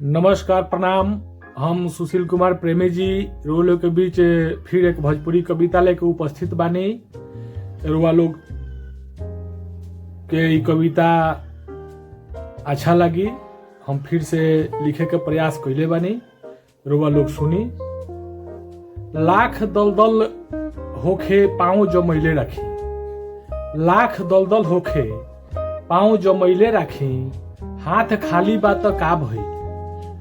नमस्कार, प्रणाम। हम सुशील कुमार प्रेमी जी रोलों के बीच फिर एक भोजपुरी कविता लेके उपस्थित बानी। रुआ लोग के ई कविता अच्छा लगी, हम फिर से लिखे के प्रयास कइले बानी। रुआ लोग सुनी। लाख दलदल होखे पाँव जमैले राखी, लाख दलदल होखे पाँव जमैले राखी, हाथ खाली बा त का भइल,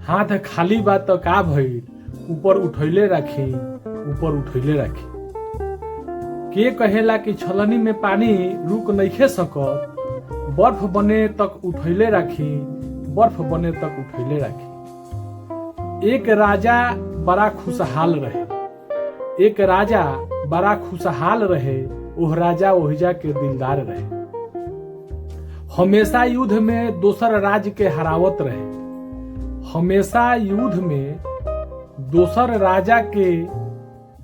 हाथ खाली बा त का भइल, ऊपर उठैले राखी, ऊपर उठैले राखी। के कहेला कि छलनी में पानी रुक नइखे सकत, बर्फ बने तक उठैले राखी, बर्फ बने तक उठैले राखी। एक राजा बड़ा खुशहाल रहे, एक राजा बड़ा खुशहाल रहे, ओह राजा ओहिजा के दिलदार रहे। हमेशा युद्ध में दोसर राज के हरावत रहे, हमेशा युद्ध में दोसर राजा के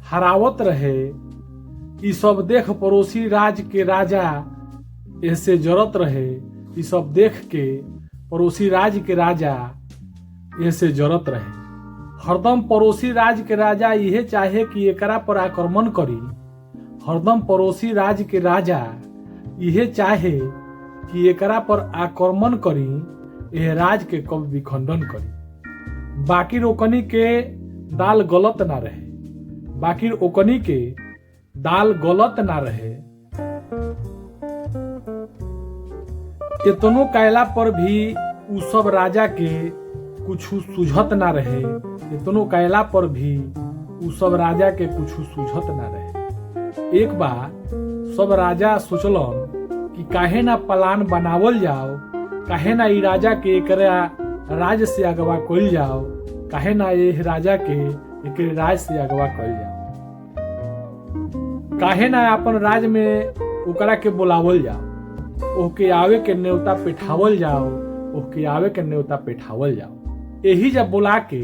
हरावत रहे। ई सब देख पड़ोसी राज के राजा ऐसे जरत रहे, ई सब देख के पड़ोसी राज के राजा ऐसे जरत रहे। हरदम पड़ोसी राज के राजा यह चाहे कि एकरा पर आक्रमण करी, हरदम पड़ोसी राज के राजा यह चाहे कि एकरा पर आक्रमण करी, यह राज के कब विखंडन करी। बाकी ओकनी के दाल गलत ना रहे, बाकी ओकनी के दाल गलत ना रहे। इतनो कैला पर भी उ सब राजा के कुछ सुझत ना रहे, इतनो कैला पर भी उ सब राजा के कुछ सुझत ना रहे। एक बार सब राजा सोचलन कि काहे ना प्लान बनावल जाओ, काहे ना ई राजा के एकरा राज से अगवा कइल जाओ, काहे ना ये राजा के एक राज से अगवा कइल जाओ, काहे ना अपन राज में ओकरा के बुलावल जाओ, ओके आवे के न्योता पेठावल जाओ, ओके आवे के न्योता पेठावल जाओ। यही जब बुला के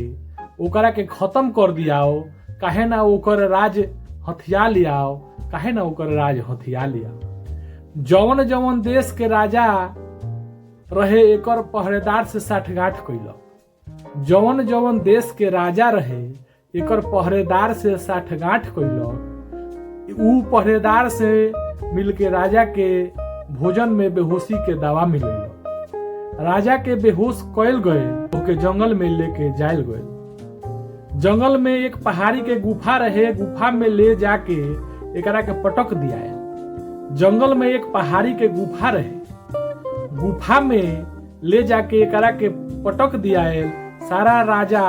ओकरा के खत्म कर दियाओ, काहे ना ओकर राज हथिया लियाओ, काहे ना ओकर राज हथिया लियाओ। जवन जवन देश के राजा रहे एकर पहरेदार से साठगांठ कइल, जवन जवन देश के राजा रहे एकर पहरेदार से साठगांठ कइल। ऊ पहरेदार से मिलके राजा के भोजन में बेहोशी के दवा मिलल। राजा के बेहोश कइल गए, ओके जंगल में लेके जायल गए। जंगल में एक पहाड़ी के गुफा रहे, गुफा में ले जाके एकरा के पटक दिया। जंगल में एक पहाड़ी के गुफा रहे, गुफा में ले जाके एकरा के पटक दिया। सारा राजा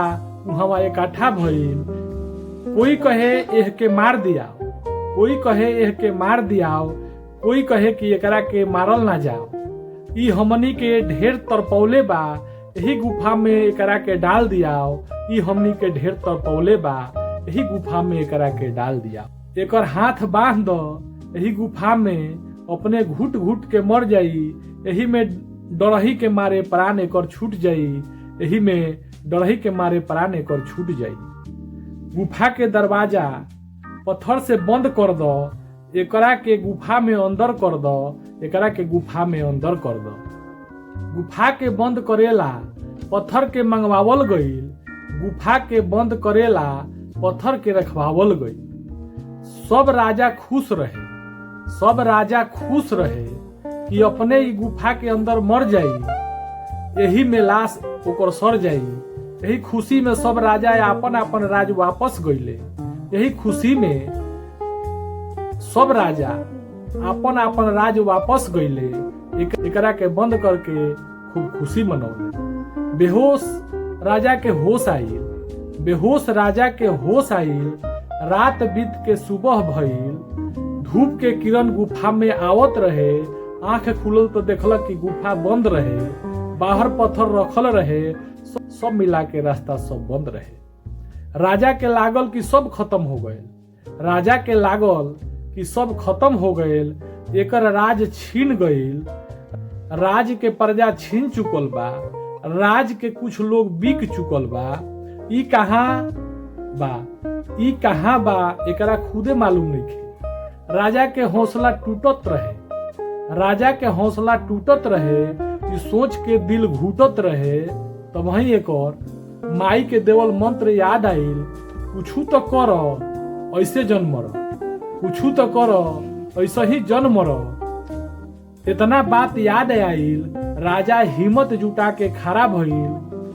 वहां इकट्ठा भइल। कोई कहे एह के मार दिया, कोई कहे एह के मार दियाओ, कोई कहे कि एकरा के मारल ना जाओ। ई हमनी के ढेर तरपौले बा, यही गुफा में एकरा के डाल दियाओ। ई हमनी के ढेर तरपौले बा, यही गुफा में एकरा के डाल दिया। एकर हाथ बांध दो, यही गुफा में अपने घुट घुट के मर जाई, यही में डरही के मारे प्राण एकर छूट जाई, यही में डरही के मारे प्राण एकर छूट जाई। गुफा के दरवाजा पत्थर से बंद कर दो, एकरा के गुफा में अंदर कर दो, एकरा के गुफा में अंदर कर दो। गुफा के बंद करेला पत्थर के मंगवावल गईल, गुफा के बंद करेला पत्थर के रखवावल गईल। सब राजा खुश रहे, सब राजा खुश रहे कि अपने ही गुफा के अंदर मर जाई, यही में लाश ओकर सर जाई। यही खुशी में सब राजा अपन अपन राज वापस गईले। यही खुशी में सब राजा अपन अपन राज वापस गईले, एकरा के बंद करके खूब खुशी मनौले। बेहोश राजा के होश आइल, बेहोश राजा के होश आइल। रात बीत के सुबह भइल, धूप के किरण गुफा में आवत रहे। आंख खुलल तो देखलक कि गुफा बंद रहे, बाहर पत्थर रखल रहे, सब मिला के रास्ता सब बंद रहे। राजा के लागल कि सब खत्म हो गए, राजा के लागल कि सब खत्म हो गए, एकर राज छीन गईल। राज के प्रजा छीन चुकल बा, राज के कुछ लोग बिक चुकल बा। ई कहाँ बा, ई कहाँ बा, एकरा खुदे मालूम नइखे। राजा के हौसला टूटत रहे, राजा के हौसला टूटत रहे, सोच के दिल घुटत रहे। तब वही एक और माई के देवल मंत्र याद आइल, कुछ तो कर ऐसे जन्म मर, कुछ तो कर ऐसा ही जन्म मर। इतना बात याद आइल, राजा हिम्मत जुटा के खड़ा भइल।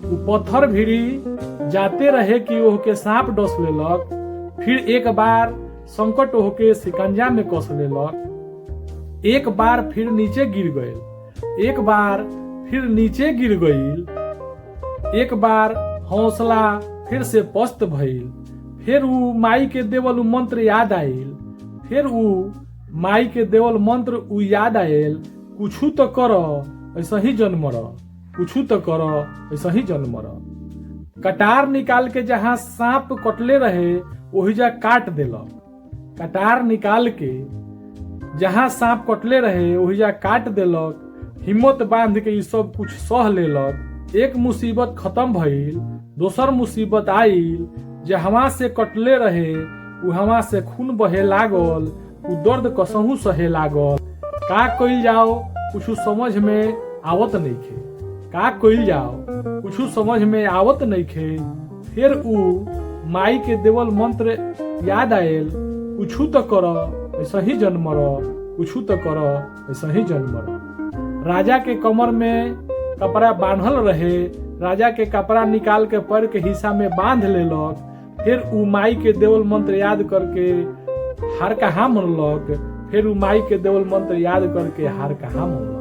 वो पत्थर भिड़ी जाते रहे कि ओह के सांप डस लेलक। फिर एक बार संकट ओह के शिकंजा में कस लेलक। एक बार फिर नीचे गिर गए, एक बार फिर नीचे गिर गईल। एक बार हौसला फिर से पस्त भइल। फिर ऊ माई के देवल मंत्र याद आइल, फिर ऊ माई के देवल मंत्र ऊ याद आयल, कुछ तो कर ऐसा ही जन्म मर, कुछ तो कर ऐसा ही जन्म मर। कटार निकाल के जहां सांप कटले रहे ओहिजा काट देलक। कटार निकाल के जहां सांप कटले रहे ओहिजा काट देलक। हिम्मत बांध के ये सब कुछ सह लेलक। एक मुसीबत खत्म भइल, दोसर मुसीबत आइल। जहवा से कटले रहे उहवा से खून बहे लागल। उ दर्द कसहू सहे लागल। का कइल जाओ कुछ समझ में आवत नइखे, का कइल जाओ कुछ समझ में आवत नइखे। फिर उ माई के देवल मंत्र याद आयल, कुछ तो कर ऐसा ही जन्म मर, कुछ तो कर ऐसा ही जन्म मर। राजा के कमर में कपड़ा बांधल रहे। राजा के कपड़ा निकाल के पैर के हिस्सा में बांध लेलक। फिर उ माई के देवल मंत्र याद करके हार कहा मनलक। फिर उ माई के देवल मंत्र याद करके हार कहा मनलक।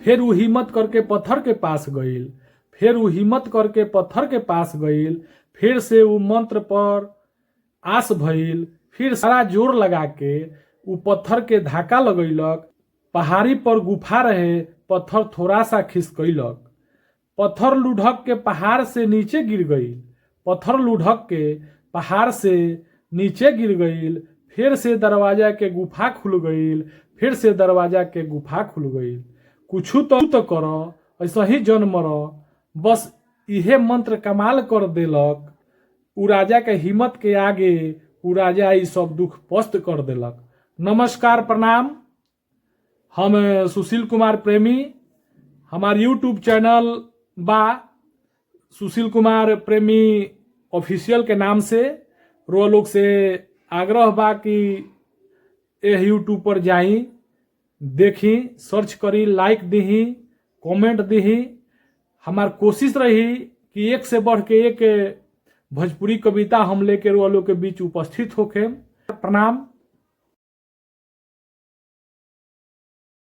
फिर उ हिम्मत करके पत्थर के पास गईल। फिर उ हिम्मत करके पत्थर के पास गईल। फिर से उ मंत्र पर आस भइल। फिर सारा जोर लगा के उ पत्थर के धाका लगैलक। पहाड़ी पर गुफा रहे, पत्थर थोड़ा सा खिसकैलक। पत्थर लुढ़क के पहाड़ से नीचे गिर गई। पत्थर लुढ़क के पहाड़ से नीचे गिर गईल। फिर से दरवाजा के गुफा खुल गईल। फिर से दरवाजा के गुफा खुल गईल। कुछ तो कर ऐसा ही जन्म मर। बस इहे मंत्र कमाल कर देलक। उ राजा के हिम्मत के आगे उ राजा ई सब दुख पस्त कर देलक। नमस्कार, प्रणाम। हम सुशील कुमार प्रेमी। हमार यूट्यूब चैनल बा सुशील कुमार प्रेमी ऑफिशियल के नाम से। रो लोग से आग्रह बा कि एह यूट्यूब पर जाई, देखी, सर्च करी, लाइक दीही, कमेंट दीही। हमार कोशिश रही कि एक से बढ़ के एक भोजपुरी कविता हम लेके रो लोग के बीच उपस्थित होके। प्रणाम।